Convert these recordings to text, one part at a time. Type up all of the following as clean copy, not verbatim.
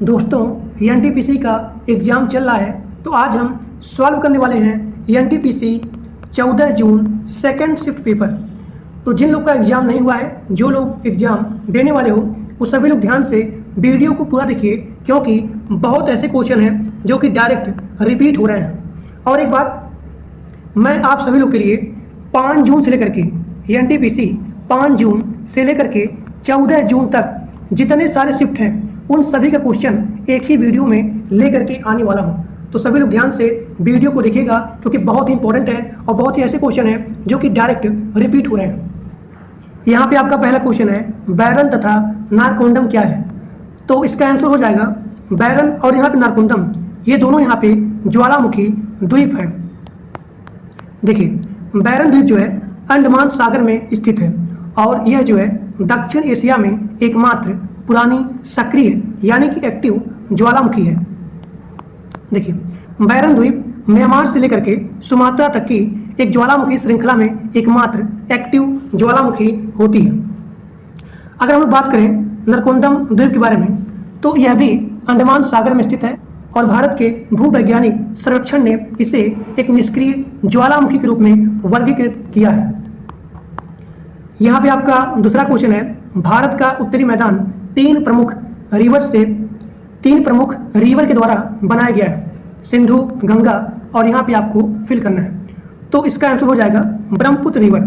दोस्तों एनटीपीसी का एग्ज़ाम चल रहा है, तो आज हम सॉल्व करने वाले हैं एनटीपीसी 14 जून सेकंड शिफ्ट पेपर। तो जिन लोग का एग्ज़ाम नहीं हुआ है, जो लोग एग्ज़ाम देने वाले हो, वो सभी लोग ध्यान से वीडियो को पूरा देखिए, क्योंकि बहुत ऐसे क्वेश्चन हैं जो कि डायरेक्ट रिपीट हो रहे हैं। और एक बात, मैं आप सभी लोग के लिए 5 जून से लेकर के एनटीपीसी 5 जून से लेकर के 14 जून तक जितने सारे शिफ्ट हैं, उन सभी का क्वेश्चन एक ही वीडियो में लेकर के आने वाला हूं। तो सभी लोग ध्यान से वीडियो को देखिएगा, क्योंकि बहुत ही इंपॉर्टेंट है और बहुत ही ऐसे क्वेश्चन हैं जो कि डायरेक्ट रिपीट हो रहे हैं। यहाँ पे आपका पहला क्वेश्चन है, बैरन तथा नारकोंडम क्या है? तो इसका आंसर हो जाएगा बैरन और यहाँ पे नारकोंडम, ये दोनों यहाँ पे ज्वालामुखी द्वीप हैं। देखिए, बैरन द्वीप जो है अंडमान सागर में स्थित है और यह जो है दक्षिण एशिया में एकमात्र पुरानी सक्रिय यानी कि एक्टिव ज्वालामुखी है। देखिए, बैरन द्वीप म्यांमार से लेकर के सुमात्रा तक की एक ज्वालामुखी श्रृंखला में एकमात्र एक्टिव ज्वालामुखी होती है। अगर हम बात करें नारकोंडम द्वीप के बारे में, तो यह भी अंडमान सागर में स्थित है और भारत के भूवैज्ञानिक सर्वेक्षण ने इसे एक निष्क्रिय ज्वालामुखी के रूप में वर्गीकृत किया है। यहाँ पे आपका दूसरा क्वेश्चन है, भारत का उत्तरी मैदान तीन प्रमुख रिवर के द्वारा बनाया गया है, सिंधु, गंगा और यहाँ पे आपको फिल करना है। तो इसका आंसर हो जाएगा ब्रह्मपुत्र रिवर।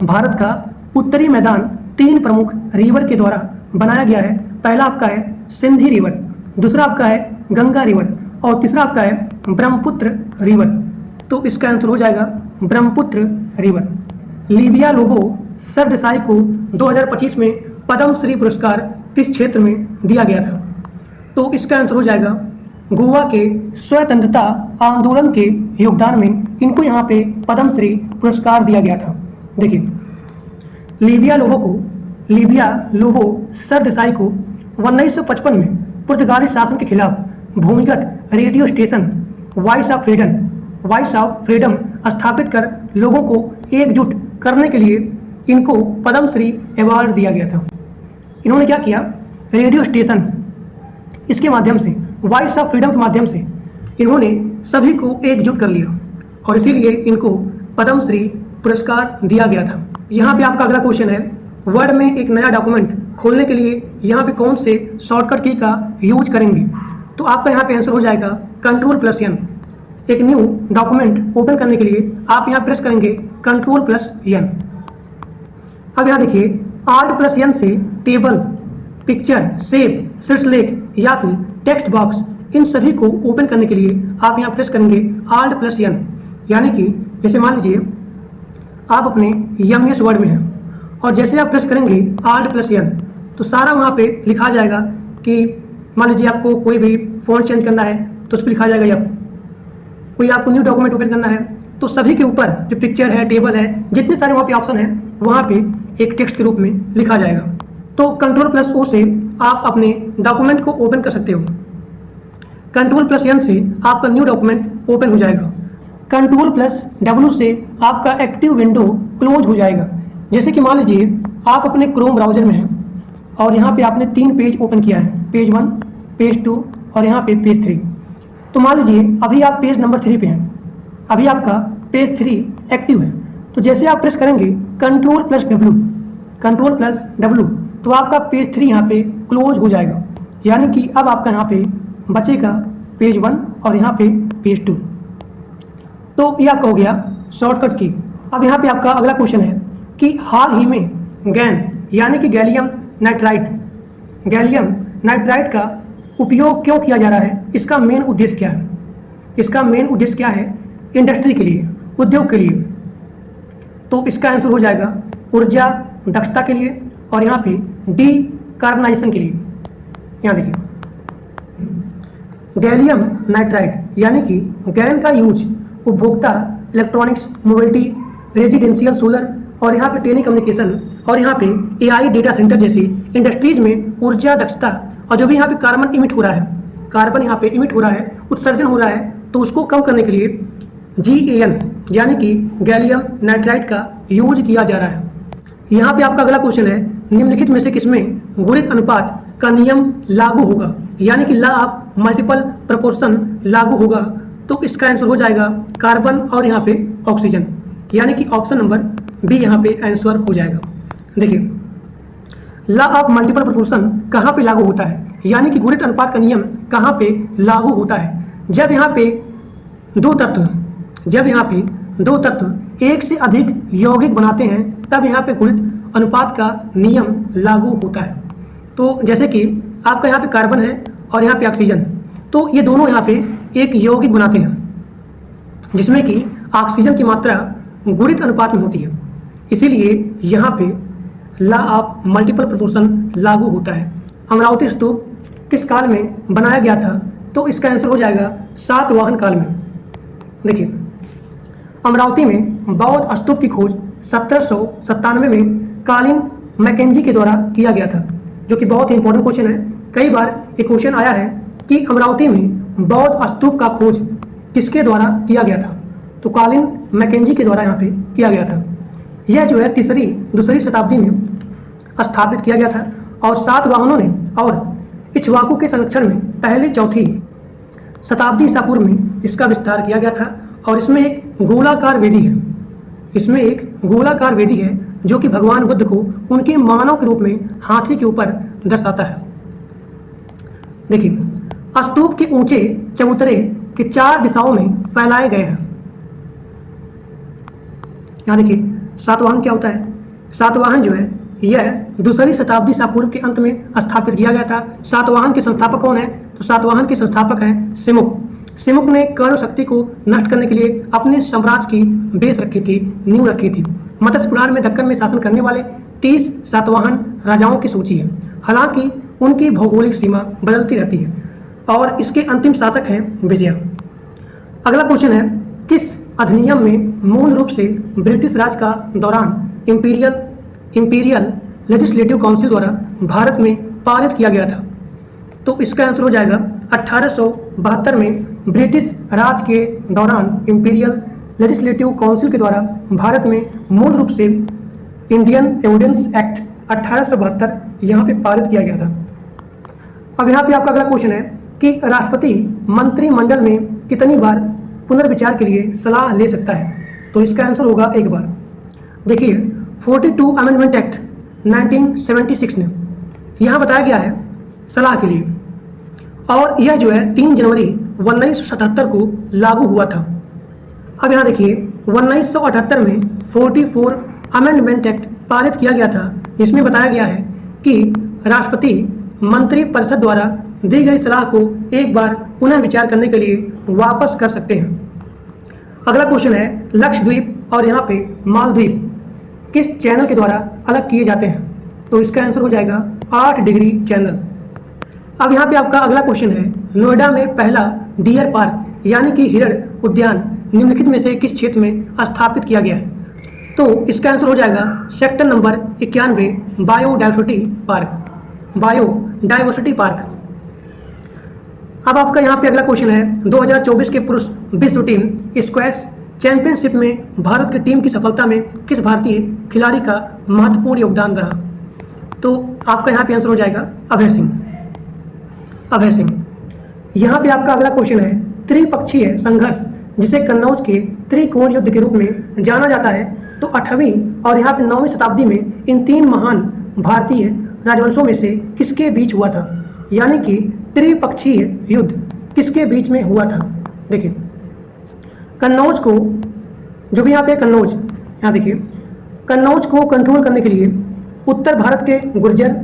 भारत का उत्तरी मैदान तीन प्रमुख रिवर के द्वारा बनाया गया है। पहला आपका है सिंधी रिवर, दूसरा आपका है गंगा रिवर और तीसरा आपका है ब्रह्मपुत्र रिवर। तो इसका आंसर हो जाएगा ब्रह्मपुत्र रिवर। लिबिया लोबो सरदेसाई को 2025 में पद्म श्री पुरस्कार किस क्षेत्र में दिया गया था? तो इसका आंसर हो जाएगा गोवा के स्वतंत्रता आंदोलन के योगदान में इनको यहाँ पे पद्म श्री पुरस्कार दिया गया था। देखिए, लिबिया लोबो सरदेसाई को 1955 में पुर्तगाली शासन के खिलाफ भूमिगत radio station voice of freedom स्थापित कर लोगों को एकजुट करने के लिए इनको पद्म श्री अवार्ड दिया गया था। इन्होंने क्या किया, रेडियो स्टेशन, इसके माध्यम से, वॉइस ऑफ फ्रीडम के माध्यम से इन्होंने सभी को एकजुट कर लिया और इसीलिए इनको पद्म श्री पुरस्कार दिया गया था। यहाँ पे आपका अगला क्वेश्चन है, वर्ड में एक नया डॉक्यूमेंट खोलने के लिए यहाँ पे कौन से शॉर्टकट की का यूज करेंगे? तो आपका यहाँ पे आंसर हो जाएगा Ctrl+N। एक न्यू डॉक्यूमेंट ओपन करने के लिए आप यहाँ प्रेस करेंगे Ctrl+N। अब यहाँ देखिए, Alt+N से टेबल, पिक्चर, शेप, शीर्षलेख या फिर टेक्स्ट बॉक्स, इन सभी को ओपन करने के लिए आप यहाँ प्रेस करेंगे Alt+N। यानी कि जैसे मान लीजिए आप अपने MS वर्ड में हैं और जैसे आप प्रेस करेंगे Alt+N तो सारा वहाँ पे लिखा जाएगा कि मान लीजिए आपको कोई भी फ़ॉन्ट चेंज करना है तो उस पर लिखा जाएगा F। कोई आपको न्यू डॉक्यूमेंट ओपन करना है तो सभी के ऊपर जो पिक्चर है, टेबल है, जितने सारे वहाँ पे ऑप्शन हैं, वहाँ पे एक टेक्स्ट के रूप में लिखा जाएगा। तो Ctrl+O से आप अपने डॉक्यूमेंट को ओपन कर सकते हो। Ctrl+N से आपका न्यू डॉक्यूमेंट ओपन हो जाएगा। Ctrl+W से आपका एक्टिव विंडो क्लोज हो जाएगा। जैसे कि मान लीजिए आप अपने क्रोम ब्राउजर में हैं और यहाँ पे आपने 3 पेज ओपन किया है, पेज 1, पेज 2 और यहाँ पे पेज 3। तो मान लीजिए अभी आप पेज नंबर 3 पे हैं, अभी आपका पेज 3 एक्टिव है। तो जैसे आप प्रेस करेंगे Ctrl+W तो आपका पेज 3 यहाँ पे क्लोज हो जाएगा। यानी कि अब आपका यहाँ पे बचेगा पेज 1 और यहाँ पे पेज 2। तो ये आपका हो गया शॉर्टकट की। अब यहाँ पे आपका अगला क्वेश्चन है कि हाल ही में गैन यानी कि गैलियम नाइट्राइड का उपयोग क्यों किया जा रहा है? इसका मेन उद्देश्य क्या है? इसका मेन उद्देश्य क्या है? इंडस्ट्री के लिए, उद्योग के लिए। तो इसका आंसर हो जाएगा ऊर्जा दक्षता के लिए और यहाँ पे डीकार्बनाइजेशन के लिए। यहाँ देखिए, गैलियम नाइट्राइड यानी कि गैन का यूज उपभोक्ता, इलेक्ट्रॉनिक्स, मोबिलिटी, रेजिडेंशियल, सोलर और यहाँ पे टेलीकम्युनिकेशन और यहाँ पे AI डेटा सेंटर जैसी इंडस्ट्रीज में ऊर्जा दक्षता और जो भी यहाँ पे कार्बन यहाँ पे इमिट हो रहा है, उत्सर्जन हो रहा है, तो उसको कम करने के लिए GAN यानी कि गैलियम नाइट्राइड का यूज किया जा रहा है। यहाँ पे आपका अगला क्वेश्चन है, निम्नलिखित में से किसमें गुणित अनुपात का नियम लागू होगा, यानी कि लॉ ऑफ मल्टीपल प्रोपोर्शन लागू होगा, तो इसका आंसर हो जाएगा कार्बन और यहाँ पे ऑक्सीजन, यानी कि ऑप्शन नंबर बी यहाँ पे आंसर हो जाएगा। देखिए, लॉ ऑफ मल्टीपल प्रोपोर्शन कहाँ पे लागू होता है, यानी कि गुणित अनुपात का नियम कहाँ पे लागू होता है? जब यहाँ पे दो तत्व एक से अधिक यौगिक बनाते हैं, तब यहाँ पे गुणित अनुपात का नियम लागू होता है। तो जैसे कि आपका यहाँ पे कार्बन है और यहाँ पे ऑक्सीजन, तो ये दोनों यहाँ पे एक यौगिक बनाते हैं, जिसमें कि ऑक्सीजन की मात्रा गुणित अनुपात में होती है, इसीलिए यहाँ पे लॉ ऑफ मल्टीपल प्रोपोर्शन लागू होता है। अमरावती स्तूप किस काल में बनाया गया था? तो इसका आंसर हो जाएगा सातवाहन काल में। देखिए, अमरावती में बौद्ध स्तूप की खोज 1797 में कालीन मैकेंजी के द्वारा किया गया था, जो कि बहुत ही इंपॉर्टेंट क्वेश्चन है। कई बार ये क्वेश्चन आया है कि अमरावती में बौद्ध स्तूप का खोज किसके द्वारा किया गया था? तो कालीन मैकेंजी के द्वारा यहाँ पे किया गया था। यह जो है दूसरी शताब्दी में स्थापित किया गया था और सातवाहनों ने और इक्ष्वाकु के संरक्षण में पहले चौथी शताब्दी ईसा पूर्व में इसका विस्तार किया गया था। और इसमें एक गोलाकार वेदी है, जो कि भगवान बुद्ध को उनके मानव के रूप में हाथी के ऊपर दर्शाता है। देखिए, स्तूप के ऊंचे चबूतरे के 4 दिशाओं में फैलाए गए हैं। यहाँ देखिए, सातवाहन क्या होता है? सातवाहन जो है यह दूसरी शताब्दी ईसा पूर्व के अंत में स्थापित किया गया था। सातवाहन के संस्थापक कौन है? तो सातवाहन के संस्थापक हैं सिमुक। सिमुक ने कर्ण शक्ति को नष्ट करने के लिए अपने साम्राज्य की नींव रखी थी। मत्स्य पुराण में दक्कन में शासन करने वाले 30 सातवाहन राजाओं की सूची है। हालांकि उनकी भौगोलिक सीमा बदलती रहती है और इसके अंतिम शासक हैं विजय। अगला क्वेश्चन है, किस अधिनियम में मूल रूप से ब्रिटिश राज का दौरान इंपीरियल लेजिस्लेटिव काउंसिल द्वारा भारत में पारित किया गया था? तो इसका आंसर हो जाएगा 1872 में ब्रिटिश राज के दौरान इंपीरियल लेजिस्लेटिव काउंसिल के द्वारा भारत में मूल रूप से इंडियन एविडेंस एक्ट 1872 यहाँ पे पारित किया गया था। अब यहाँ पे आपका अगला क्वेश्चन है कि राष्ट्रपति मंत्रिमंडल में कितनी बार पुनर्विचार के लिए सलाह ले सकता है? तो इसका आंसर होगा 1 बार। देखिए, 42 अमेंडमेंट एक्ट 1976 में यहाँ बताया गया है सलाह के लिए, और यह जो है 3 जनवरी 1977 को लागू हुआ था। अब यहाँ देखिए, 1978 में 44 अमेंडमेंट एक्ट पारित किया गया था, जिसमें बताया गया है कि राष्ट्रपति मंत्रिपरिषद द्वारा दी गई सलाह को एक बार पुनः विचार करने के लिए वापस कर सकते हैं। अगला क्वेश्चन है, लक्षद्वीप और यहाँ पे मालदीव किस चैनल के द्वारा अलग किए जाते हैं? तो इसका आंसर हो जाएगा 8 डिग्री चैनल। अब यहाँ पे आपका अगला क्वेश्चन है, नोएडा में पहला डियर पार्क यानी कि हिरण उद्यान निम्नलिखित में से किस क्षेत्र में स्थापित किया गया है? तो इसका आंसर हो जाएगा सेक्टर नंबर 91 बायोडाइवर्सिटी पार्क। अब आपका यहाँ पे अगला क्वेश्चन है, 2024 के पुरुष विश्व टीम स्क्वैश चैंपियनशिप में भारत की टीम की सफलता में किस भारतीय खिलाड़ी का महत्वपूर्ण योगदान रहा? तो आपका यहाँ पे आंसर हो जाएगा अभय सिंह। यहाँ पे आपका अगला क्वेश्चन है, त्रिपक्षीय संघर्ष जिसे कन्नौज के त्रिकोण युद्ध के रूप में जाना जाता है, तो 8वीं और यहाँ पे 9वीं शताब्दी में इन 3 महान भारतीय राजवंशों में से किसके बीच हुआ था? यानी कि त्रिपक्षीय युद्ध किसके बीच में हुआ था? देखिए, कन्नौज को, जो भी यहाँ पे कन्नौज, यहाँ देखिए, कन्नौज को कंट्रोल करने के लिए उत्तर भारत के गुर्जर,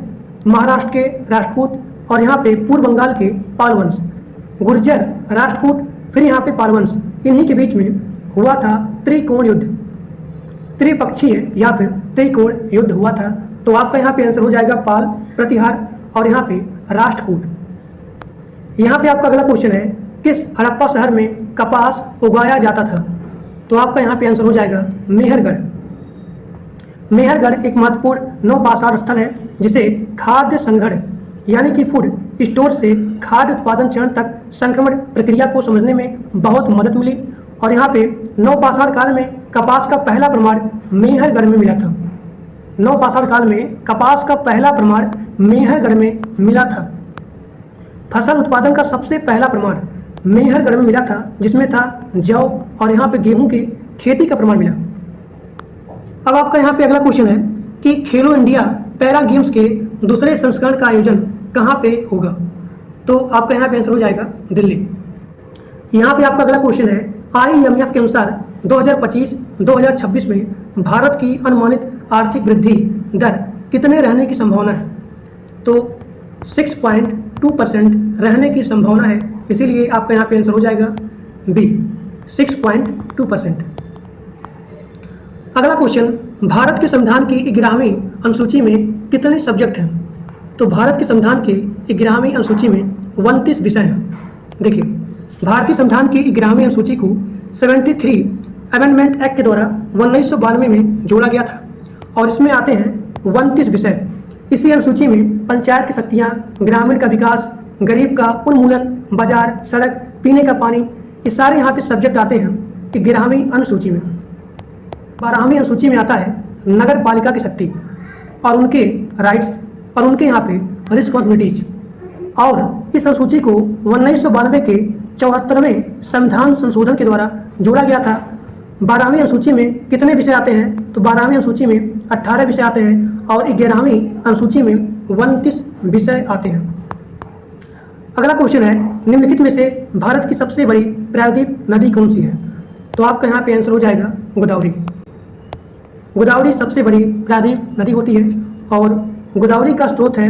महाराष्ट्र के राजपूत और यहाँ पे पूर्व बंगाल के पालवंश, गुर्जर, राजपूत, फिर यहाँ पे पालवंश, इन्हीं के बीच में हुआ था त्रिकोण युद्ध, त्रिपक्षीय या फिर त्रिकोण युद्ध हुआ था। तो आपका यहाँ पे आंसर हो जाएगा पाल, प्रतिहार और यहाँ पे राष्ट्रकूट। यहाँ पे आपका अगला क्वेश्चन है, किस हड़प्पा शहर में कपास उगाया जाता था? तो आपका यहाँ पे आंसर हो जाएगा मेहरगढ़। मेहरगढ़ एक महत्वपूर्ण नवपाषाण स्थल है, जिसे खाद्य संघड़ यानी कि फूड स्टोर से खाद्य उत्पादन चरण तक संक्रमण प्रक्रिया को समझने में बहुत मदद मिली। और यहाँ पे नवपाषाण काल में कपास का पहला प्रमाण मेहरगढ़ में मिला था। नवपाषाण काल में कपास का पहला प्रमाण मेहरगढ़ में मिला था। फसल उत्पादन का सबसे पहला प्रमाण मेहरगढ़ में मिला था, जिसमें था जौ और यहाँ पे गेहूं की खेती का प्रमाण मिला। अब आपका यहाँ पे अगला क्वेश्चन है कि खेलो इंडिया पैरा गेम्स के दूसरे संस्करण का आयोजन कहाँ पे होगा? तो आपका यहाँ पे आंसर हो जाएगा दिल्ली। यहाँ पे आपका अगला क्वेश्चन है IMF के अनुसार 2025-2026 में भारत की अनुमानित आर्थिक वृद्धि दर कितने रहने की संभावना है? तो 6.2% रहने की संभावना है, इसीलिए आपका यहाँ पे आंसर हो जाएगा बी 6.2%। अगला क्वेश्चन, भारत के संविधान की 11वीं अनुसूची में कितने सब्जेक्ट हैं? तो भारत के संविधान की 11वीं अनुसूची में 29 विषय हैं। देखिए, भारतीय संविधान की 11वीं अनुसूची को 73 अमेंडमेंट एक्ट के द्वारा 1992 में जोड़ा गया था और इसमें आते हैं 29 विषय। इसी अनुसूची में पंचायत की शक्तियाँ, ग्रामीण का विकास, गरीब का उन्मूलन, बाजार, सड़क, पीने का पानी, ये सारे यहाँ पे सब्जेक्ट आते हैं 11वीं अनुसूची में। 12वीं अनुसूची में आता है नगर पालिका की शक्ति और उनके राइट्स और उनके यहाँ पे रिस्पॉन्सिबिलिटीज। और इस अनुसूची को 1992 के 74वें संविधान संशोधन के द्वारा जोड़ा गया था। 12वीं अनुसूची में कितने विषय आते हैं? तो 12वीं अनुसूची में 18 विषय आते हैं और 11वीं अनुसूची में 29 विषय आते हैं। अगला क्वेश्चन है, निम्नलिखित में से भारत की सबसे बड़ी प्रायद्वीप नदी कौन सी है? तो आपका यहाँ पे आंसर हो जाएगा गोदावरी। गोदावरी सबसे बड़ी प्रायद्वीप नदी होती है और गोदावरी का स्रोत है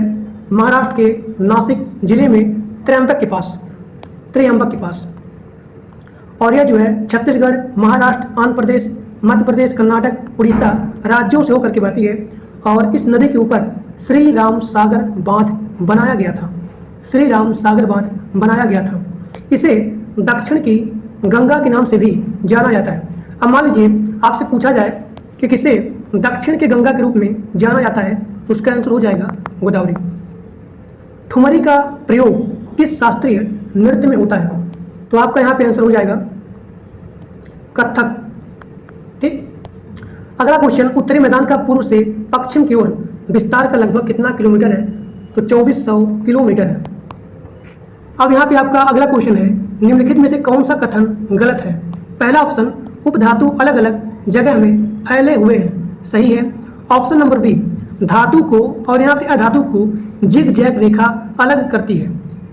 महाराष्ट्र के नासिक जिले में त्र्यंबक के पास। और यह जो है छत्तीसगढ़, महाराष्ट्र, आंध्र प्रदेश, मध्य प्रदेश, कर्नाटक, उड़ीसा राज्यों से होकर के बहती है और इस नदी के ऊपर श्री राम सागर बांध बनाया गया था। इसे दक्षिण की गंगा के नाम से भी जाना जाता है। अब मान लीजिए आपसे पूछा जाए कि किसे दक्षिण के गंगा के रूप में जाना जाता है, तो उसका आंसर हो जाएगा गोदावरी। ठुमरी का प्रयोग किस शास्त्रीय नृत्य में होता है? तो आपका यहाँ पे आंसर हो जाएगा कथक। ठीक। अगला क्वेश्चन, उत्तरी मैदान का पूर्व से पश्चिम की ओर विस्तार का लगभग कितना किलोमीटर है? तो 2400 किलोमीटर है। अब यहाँ पे आपका अगला क्वेश्चन है, निम्नलिखित में से कौन सा कथन गलत है? पहला ऑप्शन, उपधातु अलग अलग जगह में फैले हुए हैं, सही है। ऑप्शन नंबर बी, धातु को और यहाँ पे अधातु को जिग जैग रेखा अलग करती है,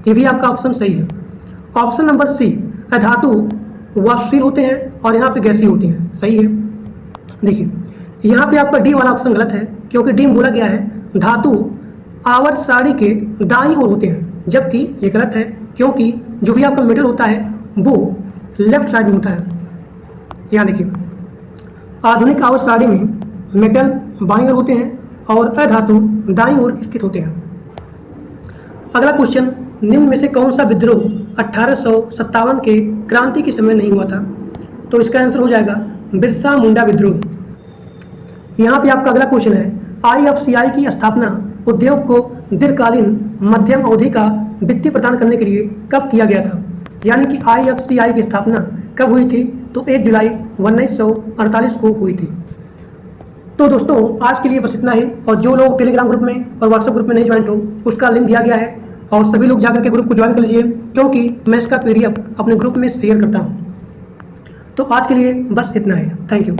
ये भी आपका ऑप्शन सही है। ऑप्शन नंबर सी, अधातु वाष्पशील होते हैं और यहाँ पे गैसीय होते हैं, सही है। देखिए, यहाँ पे आपका डी वाला ऑप्शन गलत है, क्योंकि डी में बोला गया है धातु आवर्त सारणी के दाईं ओर होते हैं, जबकि ये गलत है, क्योंकि जो भी आपका मेटल होता है वो लेफ्ट साइड में होता है। यहाँ देखिए, आधुनिक आवर्त सारणी में मेटल बाईं ओर होते हैं और अधातु दाईं ओर स्थित होते हैं। अगला क्वेश्चन, निम्न में से कौन सा विद्रोह 1857 के क्रांति के समय नहीं हुआ था? तो इसका आंसर हो जाएगा बिरसा मुंडा विद्रोह। यहाँ पे आपका अगला क्वेश्चन है, IFCI की स्थापना उद्योग को दीर्घकालीन मध्यम अवधि का वित्तीय प्रदान करने के लिए कब किया गया था? यानी कि IFCI की स्थापना कब हुई थी? तो 1 जुलाई 1948 को हुई थी। तो दोस्तों, आज के लिए बस इतना ही। और जो लोग टेलीग्राम ग्रुप में और व्हाट्सएप ग्रुप में नहीं ज्वाइन हो, उसका लिंक दिया गया है और सभी लोग जाकर के ग्रुप को ज्वाइन कर लीजिए, क्योंकि मैं इसका PDF अपने ग्रुप में शेयर करता हूँ। तो आज के लिए बस इतना ही। Thank you.